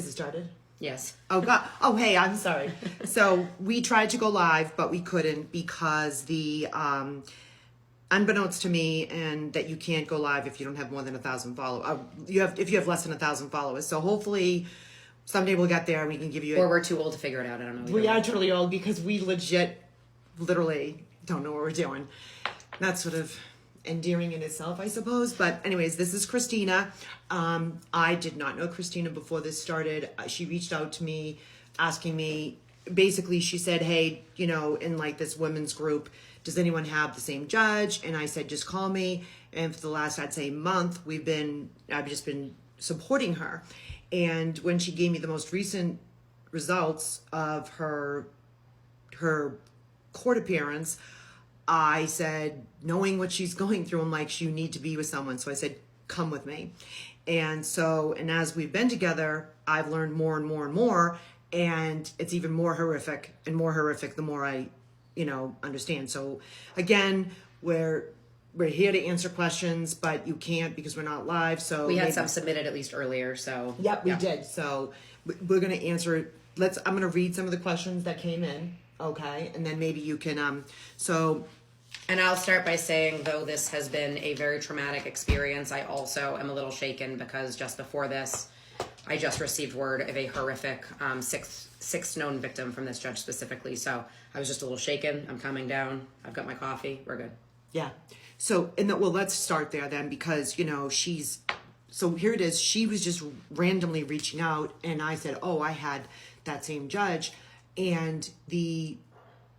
Is it started? Yes. Oh, God. Oh, hey, I'm sorry. So we tried to go live, but we couldn't because the, unbeknownst to me, and that you can't go live if you don't have more than 1,000 followers. If you have less than 1,000 followers. So hopefully someday we'll get there and we can give you Or we're too old to figure it out. I don't know. We are totally old because we literally don't know what we're doing. That's sort of endearing in itself, I suppose. But anyways, this is Christina. I did not know Christina before this started. She reached out to me asking me, basically she said, hey, in like this women's group, does anyone have the same judge? And I said, just call me. And for the last, I'd say, month, I've just been supporting her. And when she gave me the most recent results of her court appearance, I said, knowing what she's going through, I'm like, you need to be with someone. So I said, come with me. And as we've been together, I've learned more and more and more. And it's even more horrific and more horrific the more I, understand. So again, we're here to answer questions, but you can't because we're not live. So we had some submitted at least earlier. So yep, we did. So we're going to answer. I'm going to read some of the questions that came in. Okay. And then maybe you can, And I'll start by saying, though this has been a very traumatic experience, I also am a little shaken because just before this, I just received word of a horrific sixth known victim from this judge specifically. So I was just a little shaken. I'm calming down. I've got my coffee. We're good. Yeah. So, let's start there then because, so here it is. She was just randomly reaching out and I said, oh, I had that same judge. And the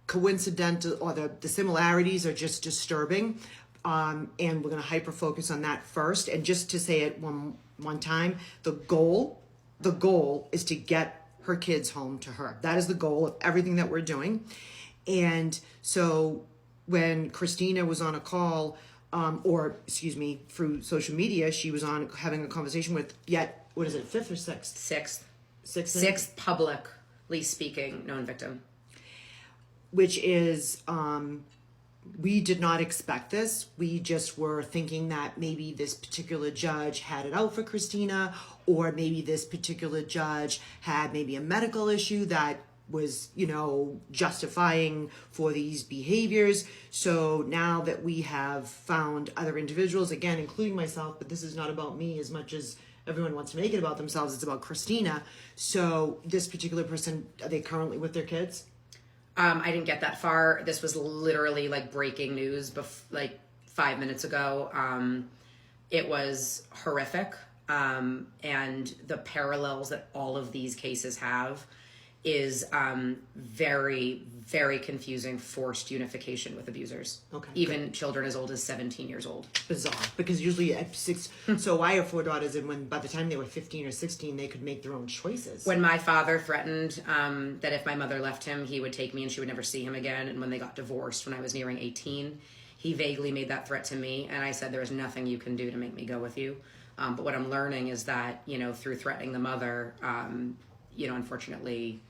coincidental or the similarities are just disturbing. And we're going to hyper focus on that first. And just to say it one time, the goal is to get her kids home to her. That is the goal of everything that we're doing. And so when Christina was on a call, through social media, she was on having a conversation with what is it, fifth or sixth? Sixth publicly speaking known victim. Which is, we did not expect this. We just were thinking that maybe this particular judge had it out for Christina, or maybe this particular judge had maybe a medical issue that was, justifying for these behaviors. So now that we have found other individuals, again, including myself, but this is not about me as much as everyone wants to make it about themselves, it's about Christina. So this particular person, are they currently with their kids? I didn't get that far. This was literally like breaking news, 5 minutes ago. It was horrific. And the parallels that all of these cases have is very, very confusing forced unification with abusers. Okay. Even children as old as 17 years old. Bizarre. Because usually at 6, so I have 4 daughters, and by the time they were 15 or 16, they could make their own choices. When my father threatened that if my mother left him, he would take me and she would never see him again. And when they got divorced when I was nearing 18, he vaguely made that threat to me. And I said, there is nothing you can do to make me go with you. But what I'm learning is that, through threatening the mother, unfortunately,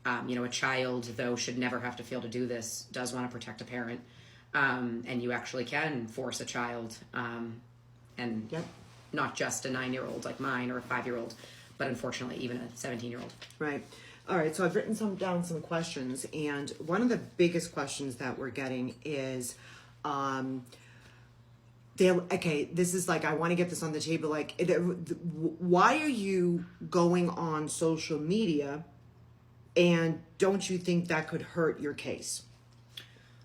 a child, though, should never have to feel to do this, does want to protect a parent. And you actually can force a child, and not just a 9-year-old like mine or a 5-year-old, but unfortunately even a 17-year-old. Right. All right. So I've written down some questions, and one of the biggest questions that we're getting is, this is like, I want to get this on the table. Like, why are you going on social media? And don't you think that could hurt your case?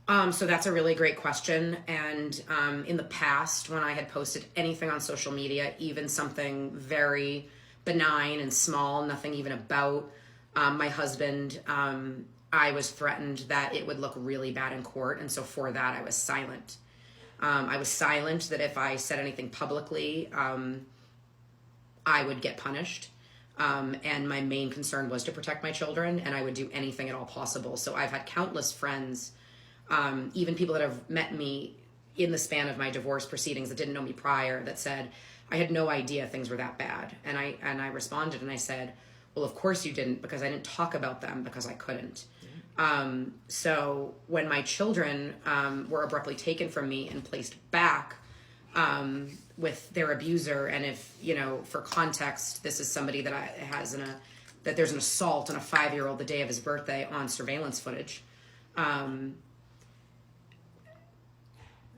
So that's a really great question. And in the past, when I had posted anything on social media, even something very benign and small, nothing even about my husband, I was threatened that it would look really bad in court. And so for that, I was silent. I was silent that if I said anything publicly, I would get punished. And my main concern was to protect my children, and I would do anything at all possible. So I've had countless friends, even people that have met me in the span of my divorce proceedings that didn't know me prior, that said, I had no idea things were that bad. And I responded and I said, well, of course you didn't, because I didn't talk about them because I couldn't. So when my children were abruptly taken from me and placed back with their abuser, and if, for context, this is somebody that has that there's an assault on a 5-year-old the day of his birthday on surveillance footage.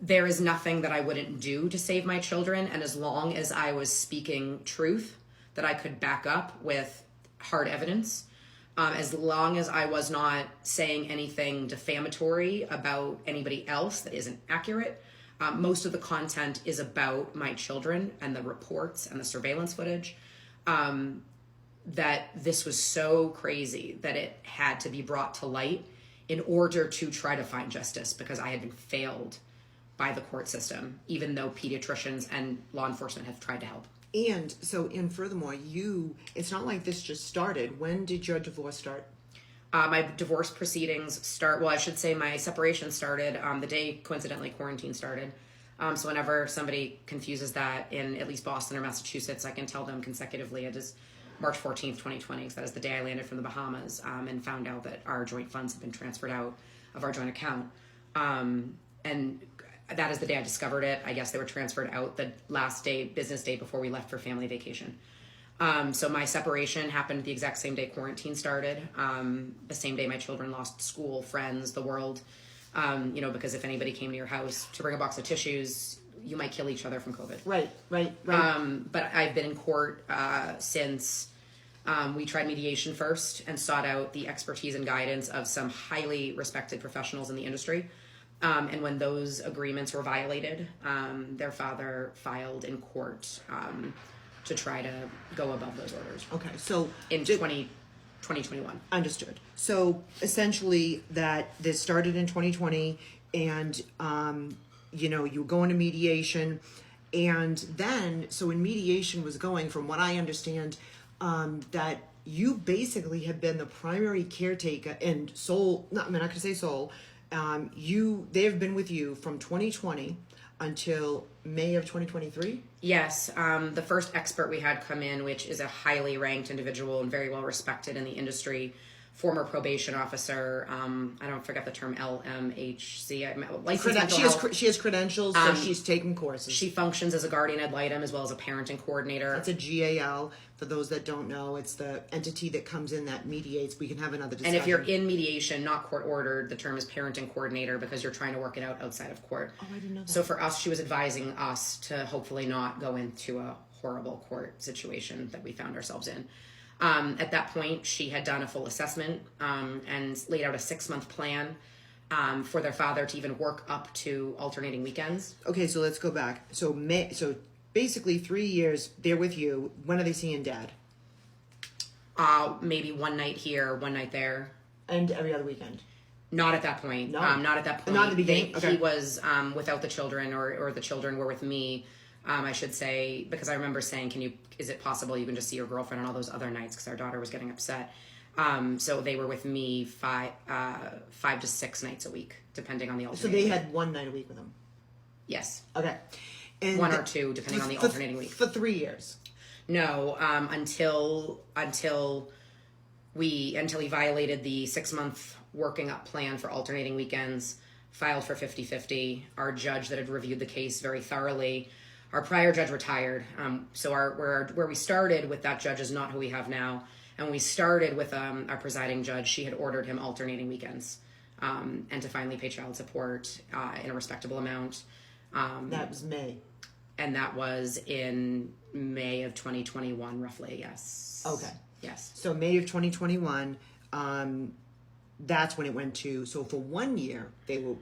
There is nothing that I wouldn't do to save my children, and as long as I was speaking truth that I could back up with hard evidence, as long as I was not saying anything defamatory about anybody else that isn't accurate. Most of the content is about my children and the reports and the surveillance footage. That this was so crazy that it had to be brought to light in order to try to find justice, because I had been failed by the court system, even though pediatricians and law enforcement have tried to help. And so, and furthermore, it's not like this just started. When did your divorce start? My divorce proceedings I should say my separation started the day, coincidentally, quarantine started. So whenever somebody confuses that in at least Boston or Massachusetts, I can tell them consecutively it is March 14th, 2020, because that is the day I landed from the Bahamas and found out that our joint funds had been transferred out of our joint account. And that is the day I discovered it. I guess they were transferred out the last day, business day, before we left for family vacation. So my separation happened the exact same day quarantine started. The same day my children lost school, friends, the world. Because if anybody came to your house to bring a box of tissues, you might kill each other from COVID. Right. But I've been in court since we tried mediation first and sought out the expertise and guidance of some highly respected professionals in the industry. And when those agreements were violated, their father filed in court to try to go above those orders. Okay, so in 2021. Understood. So essentially that this started in 2020 and, you go into mediation and then, so in mediation was going, from what I understand, that you basically have been the primary caretaker and I'm not going to say sole, they've been with you from 2020 until May of 2023? Yes. The first expert we had come in, which is a highly ranked individual and very well respected in the industry, former probation officer. I don't forget the term LMHC. Licensed mental health. She has credentials, so she's taken courses. She functions as a guardian ad litem as well as a parenting coordinator. That's a GAL. For those that don't know, it's the entity that comes in that mediates. We can have another discussion. And if you're in mediation, not court ordered, the term is parenting coordinator because you're trying to work it out outside of court. Oh, I didn't know that. So for us, she was advising us to hopefully not go into a horrible court situation that we found ourselves in. At that point, she had done a full assessment and laid out a 6-month plan for their father to even work up to alternating weekends. Okay, so let's go back. So basically 3 years they're with you. When are they seeing dad? Maybe one night here, one night there. And every other weekend? Not at that point. No. Not at that point. Not at the beginning? Okay. He was without the children, or the children were with me. I should say, because I remember saying, is it possible you can just see your girlfriend on all those other nights? Because our daughter was getting upset. So they were with me 5 to 6 nights a week, depending on the alternating. So they had one night a week with him? Yes. Okay. And one or two, depending on the alternating week. For 3 years? No, until he violated the 6-month working up plan for alternating weekends, filed for 50-50. Our judge that had reviewed the case very thoroughly, our prior judge retired. So where we started with that judge is not who we have now. And when we started with our presiding judge, she had ordered him alternating weekends and to finally pay child support in a respectable amount. That was May. And that was in May of 2021, roughly, yes. Okay. Yes. So May of 2021, that's when it went to, so for 1 year, they were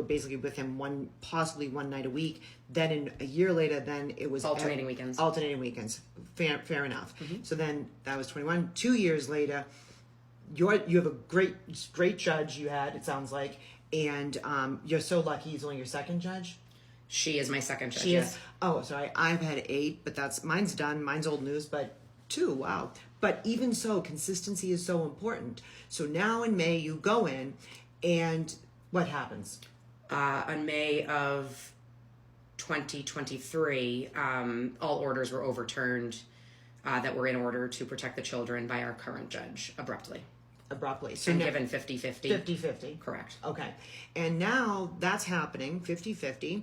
basically with him possibly one night a week. Then a year later, then it was alternating weekends. Alternating weekends. Fair enough. Mm-hmm. So then that was 21. 2 years later, you have a great judge you had, it sounds like, and you're so lucky he's only your second judge. She is my second judge. She yes. is. Oh, sorry. I've had 8, but mine's done. Mine's old news, but 2. Wow. But even so, consistency is so important. So now in May, you go in, and what happens? On May of 2023, all orders were overturned that were in order to protect the children by our current judge abruptly. So and given 50-50. 50-50. Correct. Okay. And now that's happening, 50-50.